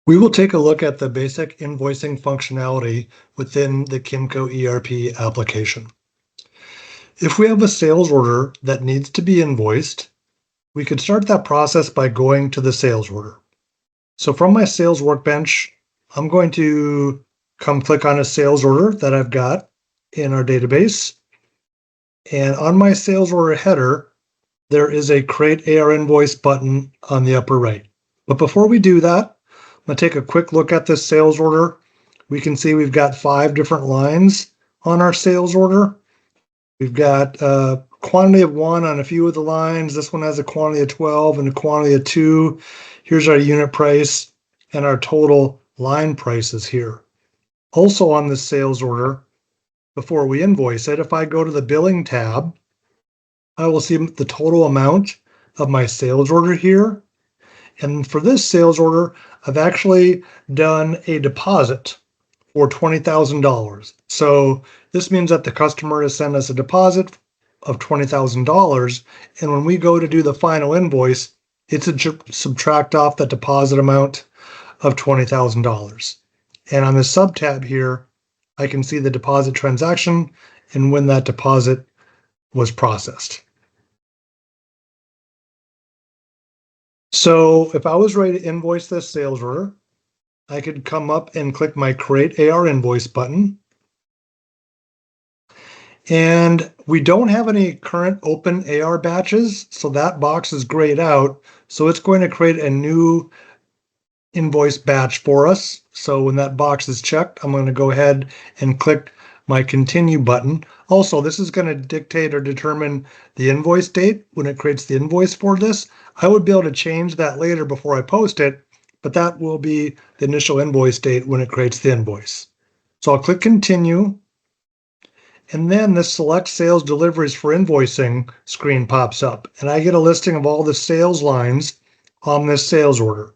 We will take a look at the basic invoicing functionality within the KimCo ERP application. If we have a sales order that needs to be invoiced, we could start that process by going to the sales order. So from my sales workbench, I'm going to come click on a sales order that I've got in our database. And on my sales order header, there is a Create AR Invoice button on the upper right. But before we do that, I'm going to take a quick look at this sales order. We can see we've got 5 different lines on our sales order. We've got a quantity of 1 on a few of the lines. This one has a quantity of 12 and a quantity of 2. Here's our unit price and our total line prices here. Also on this sales order, before we invoice it, if I go to the billing tab, I will see the total amount of my sales order here. And for this sales order, I've actually done a deposit for $20,000. So this means that the customer has sent us a deposit of $20,000. And when we go to do the final invoice, it's a subtract off that deposit amount of $20,000. And on the sub tab here, I can see the deposit transaction and when that deposit was processed. So if I was ready to invoice this sales order, I could come up and click my Create AR Invoice button. And we don't have any current open AR batches, so that box is grayed out. So it's going to create a new invoice batch for us. So when that box is checked, I'm going to go ahead and click my Continue button. Also, this is going to dictate or determine the invoice date when it creates the invoice for this. I would be able to change that later before I post it, but that will be the initial invoice date when it creates the invoice. So I'll click Continue, and then the Select Sales Deliveries for Invoicing screen pops up, and I get a listing of all the sales lines on this sales order.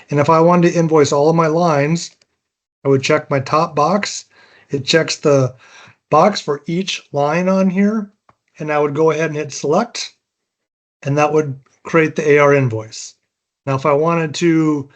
And if I wanted to invoice all of my lines, I would check my top box. It checks the box for each line on here, and I would go ahead and hit Select, and that would create the AR invoice. Now, if I wanted to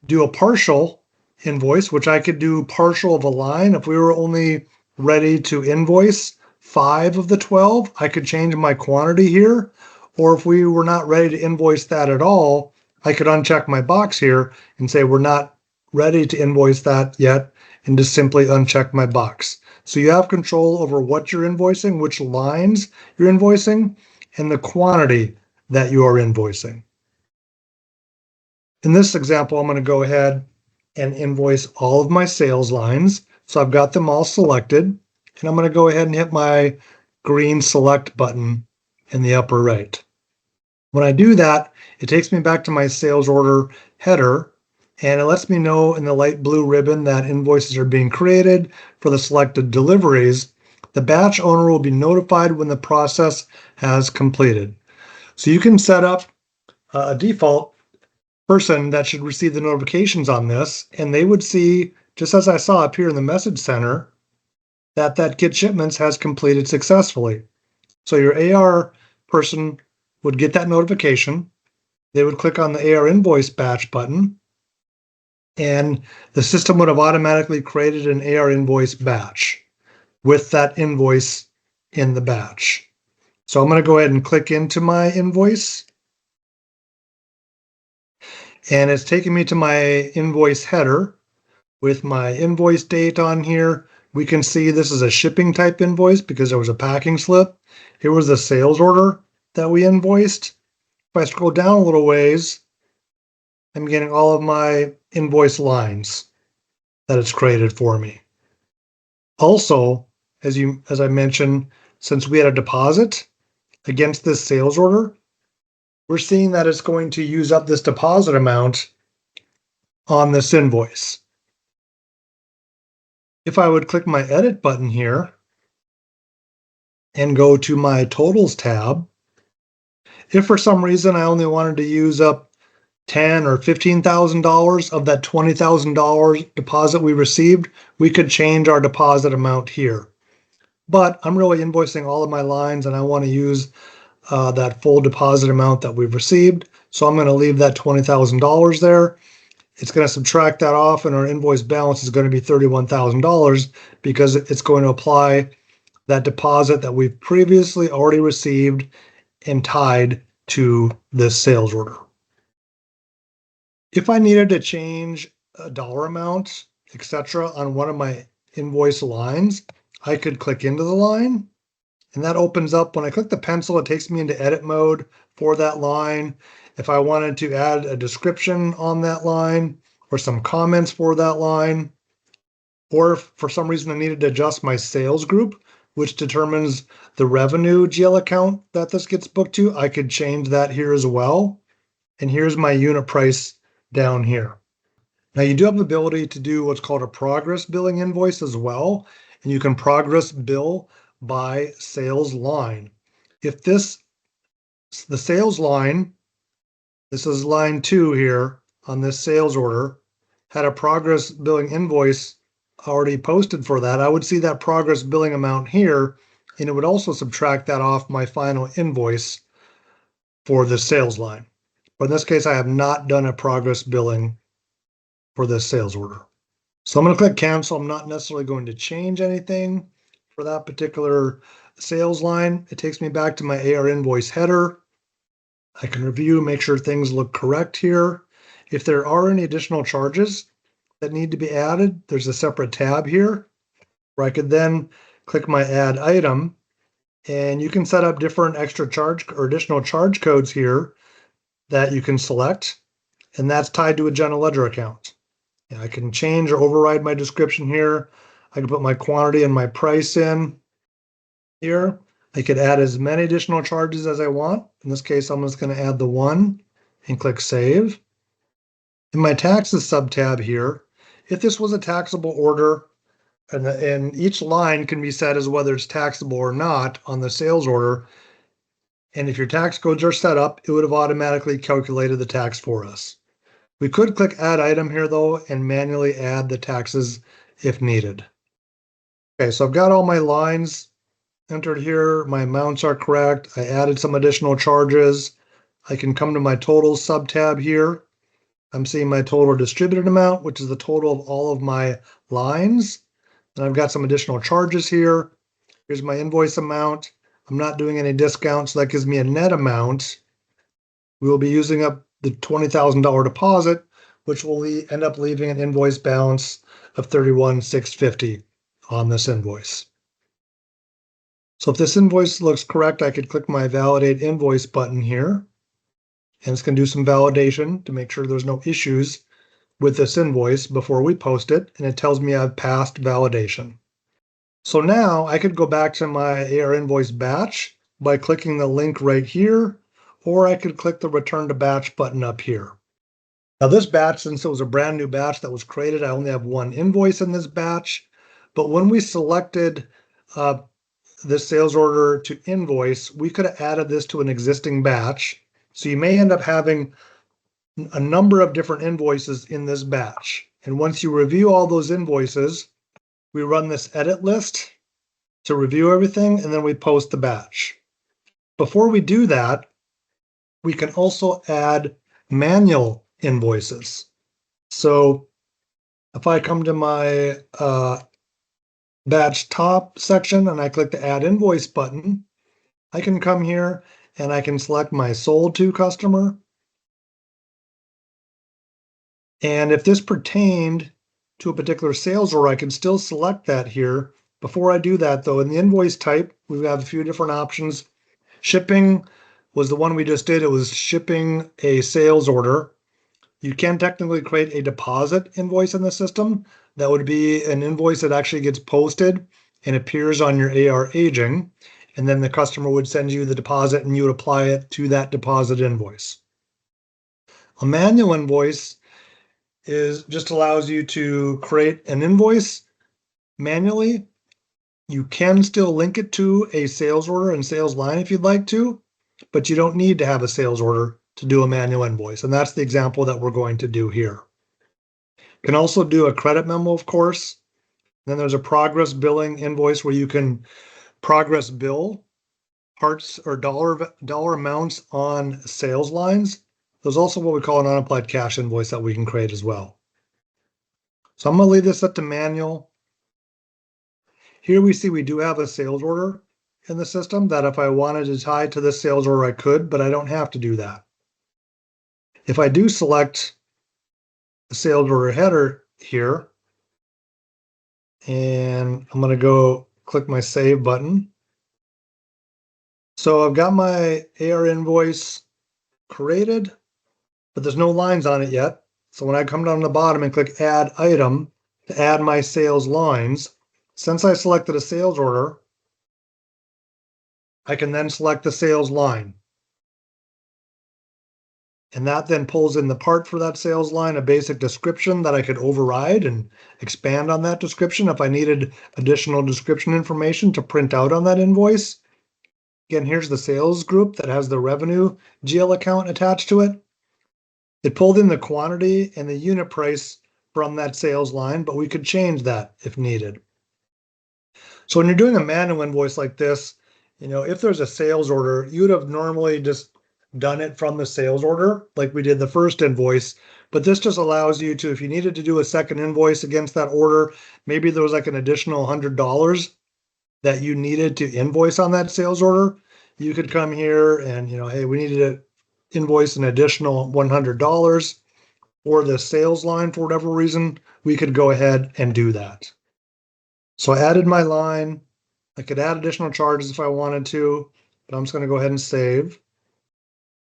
do a partial invoice, which I could do partial of a line, if we were only ready to invoice 5 of the 12, I could change my quantity here. Or if we were not ready to invoice that at all, I could uncheck my box here and say we're not ready to invoice that yet, and just simply uncheck my box. So you have control over what you're invoicing, which lines you're invoicing, and the quantity that you are invoicing. In this example, I'm going to go ahead and invoice all of my sales lines. So I've got them all selected, and I'm going to go ahead and hit my green Select button in the upper right. When I do that, it takes me back to my sales order header, and it lets me know in the light blue ribbon that invoices are being created for the selected deliveries. The batch owner will be notified when the process has completed. So you can set up a default person that should receive the notifications on this, and they would see, just as I saw up here in the message center, that Kit Shipments has completed successfully. So your AR person would get that notification. They would click on the AR Invoice Batch button, and the system would have automatically created an AR Invoice batch with that invoice in the batch. So I'm going to go ahead and click into my invoice, and it's taking me to my invoice header with my invoice date on here. We can see this is a shipping type invoice because there was a packing slip. Here was the sales order that we invoiced. If I scroll down a little ways, I'm getting all of my invoice lines that it's created for me. Also, as I mentioned, since we had a deposit against this sales order, we're seeing that it's going to use up this deposit amount on this invoice. If I would click my Edit button here and go to my Totals tab, if for some reason I only wanted to use up $10,000 or $15,000 of that $20,000 deposit we received, we could change our deposit amount here. But I'm really invoicing all of my lines, and I want to use that full deposit amount that we've received. So I'm going to leave that $20,000 there. it's going to subtract that off, and our invoice balance is going to be $31,000 because it's going to apply that deposit that we've previously already received and tied to this sales order. If I needed to change a dollar amount, etc., on one of my invoice lines, I could click into the line, and that opens up. When I click the pencil, it takes me into edit mode for that line. If I wanted to add a description on that line or some comments for that line, or if for some reason I needed to adjust my sales group, which determines the revenue GL account that this gets booked to, I could change that here as well. And here's my unit price down here. Now you do have the ability to do what's called a progress billing invoice as well, and you can progress bill by sales line. If the sales line, this is line 2 here on this sales order, had a progress billing invoice already posted for that, I would see that progress billing amount here, and it would also subtract that off my final invoice for the sales line. But in this case, I have not done a progress billing for this sales order. So I'm going to click cancel. I'm not necessarily going to change anything for that particular sales line. It takes me back to my AR invoice header. I can review, make sure things look correct here. If there are any additional charges that need to be added, there's a separate tab here where I could then click my add item, and you can set up different extra charge or additional charge codes here that you can select, and that's tied to a general ledger account. And I can change or override my description here. I can put my quantity and my price in here. I could add as many additional charges as I want. In this case, I'm just going to add the one and click save. In my taxes sub-tab here, if this was a taxable order, and each line can be set as whether it's taxable or not on the sales order, and if your tax codes are set up, it would have automatically calculated the tax for us. We could click add item here though and manually add the taxes if needed. Okay, so I've got all my lines entered here. My amounts are correct. I added some additional charges. I can come to my totals sub-tab here. I'm seeing my total distributed amount, which is the total of all of my lines. And I've got some additional charges here. Here's my invoice amount. I'm not doing any discounts, so that gives me a net amount. We will be using up the $20,000 deposit, which will end up leaving an invoice balance of $31,650 on this invoice. So if this invoice looks correct, I could click my validate invoice button here, and it's going to do some validation to make sure there's no issues with this invoice before we post it, and it tells me I've passed validation. So now I could go back to my AR invoice batch by clicking the link right here, or I could click the return to batch button up here. Now this batch, since it was a brand new batch that was created, I only have one invoice in this batch. But when we selected this sales order to invoice, we could have added this to an existing batch. So you may end up having a number of different invoices in this batch. And once you review all those invoices, we run this edit list to review everything, and then we post the batch. Before we do that, we can also add manual invoices. So if I come to my batch top section and I click the add invoice button, I can come here and I can select my sold to customer. And if this pertained to a particular sales order, I can still select that here. Before I do that though, in the invoice type, we have a few different options. Shipping was the one we just did. It was shipping a sales order. You can technically create a deposit invoice in the system. That would be an invoice that actually gets posted and appears on your AR aging. And then the customer would send you the deposit and you would apply it to that deposit invoice. A manual invoice just allows you to create an invoice manually. You can still link it to a sales order and sales line if you'd like to, but you don't need to have a sales order to do a manual invoice. And that's the example that we're going to do here. You can also do a credit memo, of course. Then there's a progress billing invoice where you can progress bill parts or dollar amounts on sales lines. There's also what we call an unapplied cash invoice that we can create as well. So I'm going to leave this set to manual. Here we see we do have a sales order in the system that if I wanted to tie to this sales order, I could, but I don't have to do that. If I do select the sales order header here, and I'm going to go click my save button. So I've got my AR invoice created, but there's no lines on it yet. So when I come down to the bottom and click add item to add my sales lines, since I selected a sales order, I can then select the sales line. And that then pulls in the part for that sales line, a basic description that I could override and expand on that description if I needed additional description information to print out on that invoice. Again, here's the sales group that has the revenue GL account attached to it. It pulled in the quantity and the unit price from that sales line, but we could change that if needed. So when you're doing a manual invoice like this, if there's a sales order, you would have normally just done it from the sales order like we did the first invoice. But this just allows you to, if you needed to do a second invoice against that order, maybe there was like an additional $100 that you needed to invoice on that sales order, you could come here and, hey, we needed to invoice an additional $100 for the sales line for whatever reason, we could go ahead and do that. So I added my line. I could add additional charges if I wanted to, but I'm just going to go ahead and save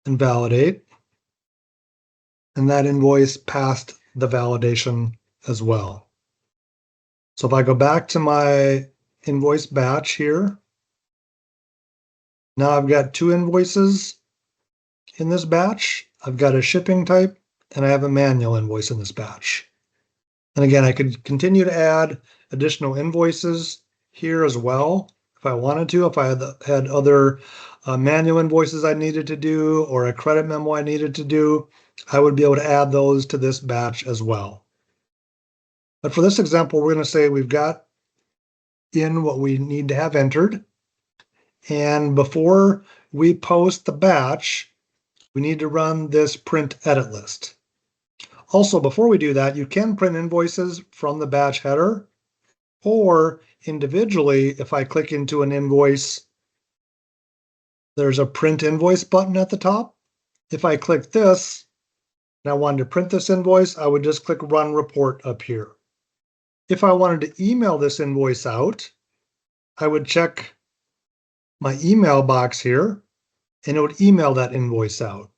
and validate. And that invoice passed the validation as well. So if I go back to my invoice batch here, now I've got two invoices in this batch. I've got a shipping type and I have a manual invoice in this batch. And again, I could continue to add additional invoices here as well if I wanted to, if I had other manual invoices I needed to do or a credit memo I needed to do, I would be able to add those to this batch as well. But for this example, we're going to say we've got in what we need to have entered. And before we post the batch, we need to run this print edit list. Also, before we do that, you can print invoices from the batch header, or individually, if I click into an invoice, there's a print invoice button at the top. If I click this, and I wanted to print this invoice, I would just click Run Report up here. If I wanted to email this invoice out, I would check my email box here, and it would email that invoice out.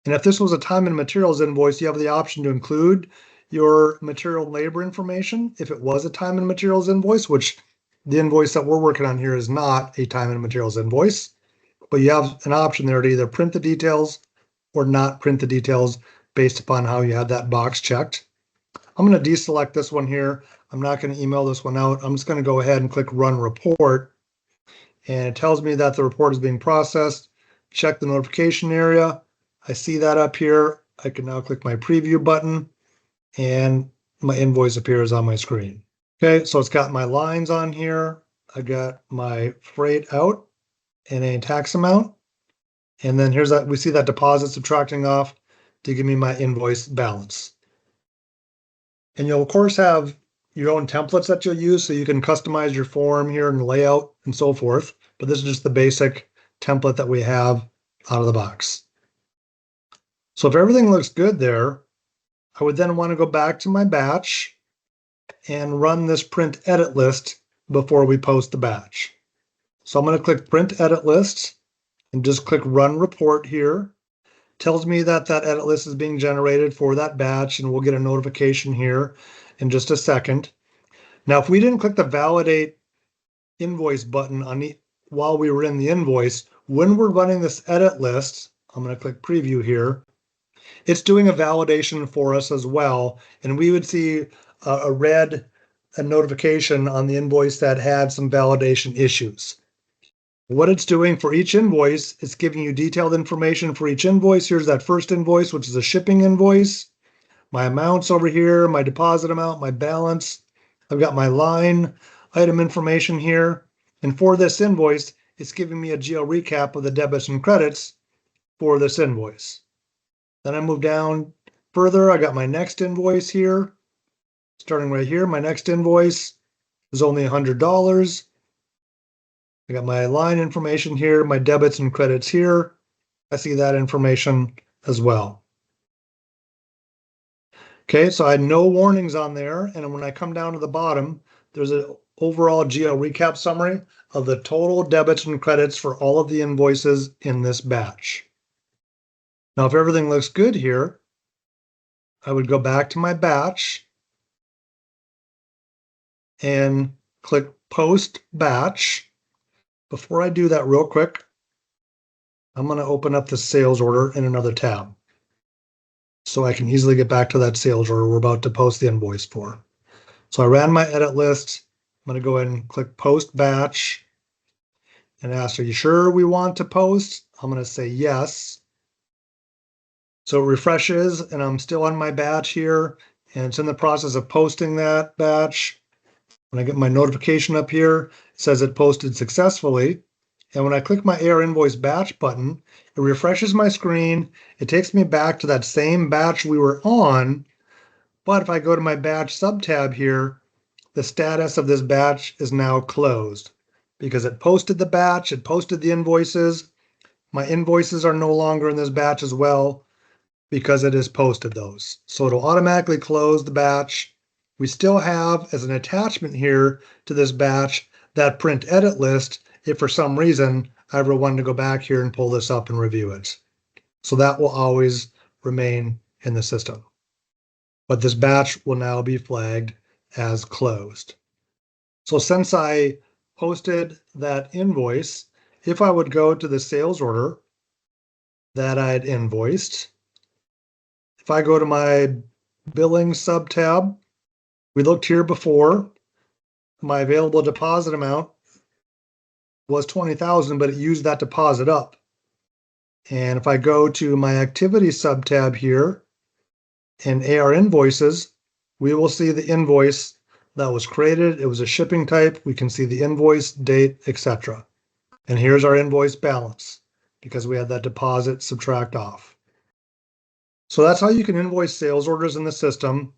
And if this was a time and materials invoice, you have the option to include your material and labor information. If it was a time and materials invoice, which the invoice that we're working on here is not a time and materials invoice, but you have an option there to either print the details or not print the details based upon how you had that box checked. I'm going to deselect this one here. I'm not going to email this one out. I'm just going to go ahead and click Run Report. And it tells me that the report is being processed. Check the notification area. I see that up here. I can now click my preview button and my invoice appears on my screen. Okay, so it's got my lines on here. I got my freight out and a tax amount. And then here's that, we see that deposit subtracting off to give me my invoice balance. And you'll of course have your own templates that you'll use so you can customize your form here and layout and so forth. But this is just the basic template that we have out of the box. So if everything looks good there, I would then want to go back to my batch and run this print edit list before we post the batch. So I'm going to click print edit list and just click run report here. Tells me that that edit list is being generated for that batch, and we'll get a notification here in just a second. Now, if we didn't click the validate invoice button while we were in the invoice, when we're running this edit list, I'm going to click preview here. It's doing a validation for us as well, and we would see a notification on the invoice that had some validation issues. What it's doing for each invoice, it's giving you detailed information for each invoice. Here's that first invoice, which is a shipping invoice. My amounts over here, my deposit amount, my balance. I've got my line item information here. And for this invoice, it's giving me a GL recap of the debits and credits for this invoice. Then I move down further. I got my next invoice here. Starting right here, my next invoice is only $100. I got my line information here, my debits and credits here. I see that information as well. Okay, so I had no warnings on there. And when I come down to the bottom, there's an overall GL recap summary of the total debits and credits for all of the invoices in this batch. Now, if everything looks good here, I would go back to my batch and click Post Batch. Before I do that real quick, I'm going to open up the sales order in another tab so I can easily get back to that sales order we're about to post the invoice for. So I ran my edit list. I'm going to go ahead and click Post Batch and ask, are you sure we want to post? I'm going to say yes. So it refreshes and I'm still on my batch here and it's in the process of posting that batch. When I get my notification up here, it says it posted successfully. And when I click my AR Invoice Batch button, it refreshes my screen. It takes me back to that same batch we were on. But if I go to my batch subtab here, the status of this batch is now closed because it posted the batch, it posted the invoices. My invoices are no longer in this batch as well because it has posted those. So it'll automatically close the batch. We still have as an attachment here to this batch that print edit list if for some reason I ever wanted to go back here and pull this up and review it. So that will always remain in the system. But this batch will now be flagged as closed. So since I posted that invoice, if I would go to the sales order that I'd invoiced, if I go to my billing sub tab, we looked here before, my available deposit amount was 20,000, but it used that deposit up. And if I go to my activity sub tab here and AR invoices, we will see the invoice that was created. It was a shipping type. We can see the invoice, date, etc. And here's our invoice balance because we had that deposit subtract off. So that's how you can invoice sales orders in the system.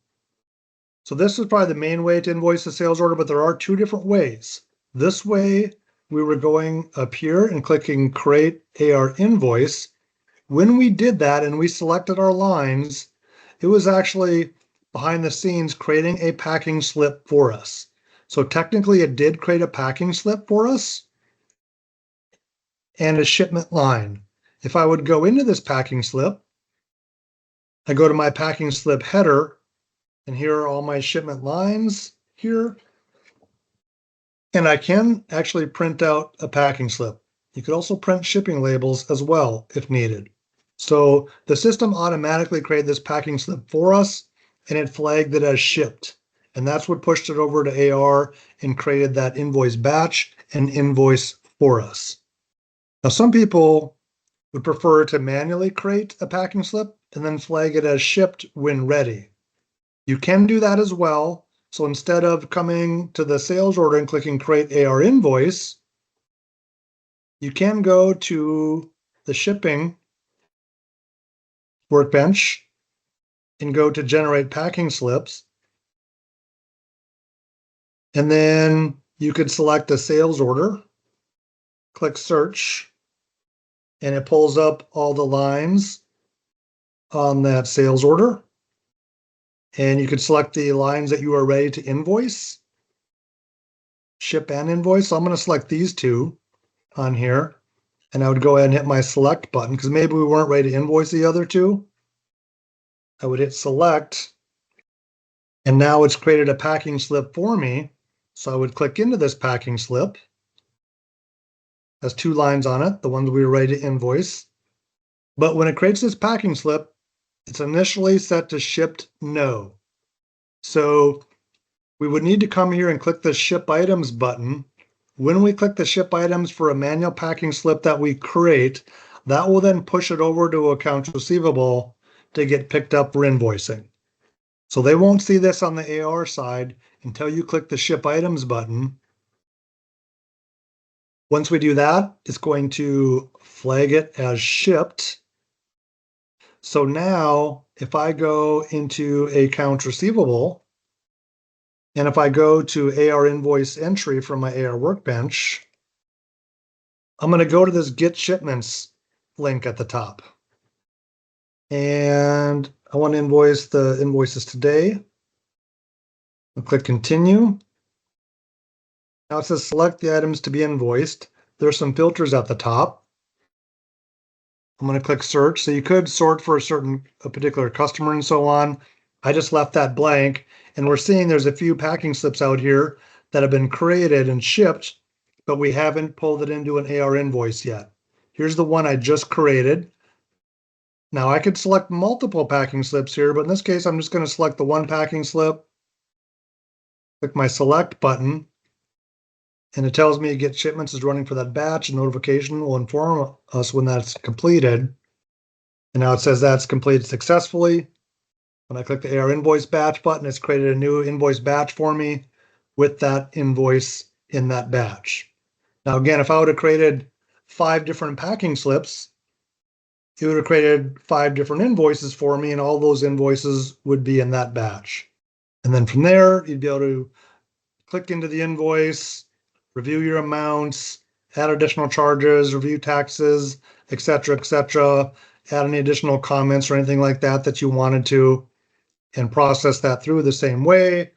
So this is probably the main way to invoice a sales order, but there are two different ways. This way, we were going up here and clicking Create AR Invoice. When we did that and we selected our lines, it was actually behind the scenes creating a packing slip for us. So technically it did create a packing slip for us and a shipment line. If I would go into this packing slip, I go to my packing slip header, and here are all my shipment lines here. And I can actually print out a packing slip. You could also print shipping labels as well if needed. So the system automatically created this packing slip for us and it flagged it as shipped. And that's what pushed it over to AR and created that invoice batch and invoice for us. Now, some people would prefer to manually create a packing slip and then flag it as shipped when ready. You can do that as well. So instead of coming to the sales order and clicking Create AR Invoice, you can go to the shipping workbench and go to Generate Packing Slips. And then you could select a sales order, click Search, and it pulls up all the lines on that sales order. And you could select the lines that you are ready to invoice, ship and invoice. So I'm going to select these two on here, and I would go ahead and hit my select button because maybe we weren't ready to invoice the other two. I would hit select, and now it's created a packing slip for me. So I would click into this packing slip. It has two lines on it, the ones we were ready to invoice. But when it creates this packing slip, it's initially set to shipped no. So we would need to come here and click the ship items button. When we click the ship items for a manual packing slip that we create, that will then push it over to Accounts Receivable to get picked up for invoicing. So they won't see this on the AR side until you click the ship items button. Once we do that, it's going to flag it as shipped. So now if I go into Accounts Receivable And if I go to AR invoice entry from my AR workbench, I'm going to go to this Get Shipments link at the top. And I want to invoice the invoices today. I'll click Continue. Now it says select the items to be invoiced. There's some filters at the top. I'm going to click Search. So you could sort for a particular customer and so on. I just left that blank. And we're seeing there's a few packing slips out here that have been created and shipped, but we haven't pulled it into an AR invoice yet. Here's the one I just created. Now I could select multiple packing slips here, but in this case, I'm just going to select the one packing slip, click my Select button, and it tells me Get Shipments is running for that batch. A notification will inform us when that's completed. And now it says that's completed successfully. When I click the AR invoice batch button, it's created a new invoice batch for me with that invoice in that batch. Now, again, if I would have created 5 different packing slips, it would have created 5 different invoices for me, and all those invoices would be in that batch. And then from there, you'd be able to click into the invoice, review your amounts, add additional charges, review taxes, etc., add any additional comments or anything like that that you wanted to, and process that through the same way.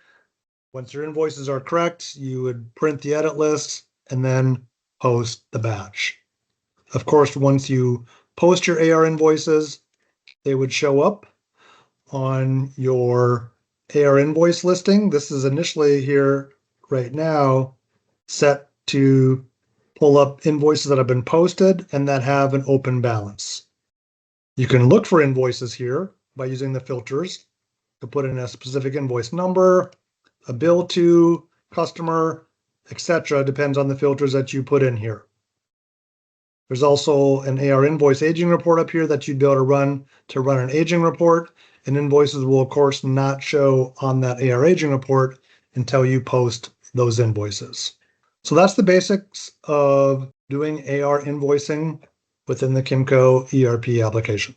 Once your invoices are correct, you would print the edit list and then post the batch. Of course, once you post your AR invoices, they would show up on your AR invoice listing. This is initially here right now set to pull up invoices that have been posted and that have an open balance. You can look for invoices here by using the filters to put in a specific invoice number, a bill to, customer, etc. Depends on the filters that you put in here. There's also an AR invoice aging report up here that you'd be able to run an aging report, and invoices will of course not show on that AR aging report until you post those invoices. So that's the basics of doing AR invoicing within the KimCo ERP application.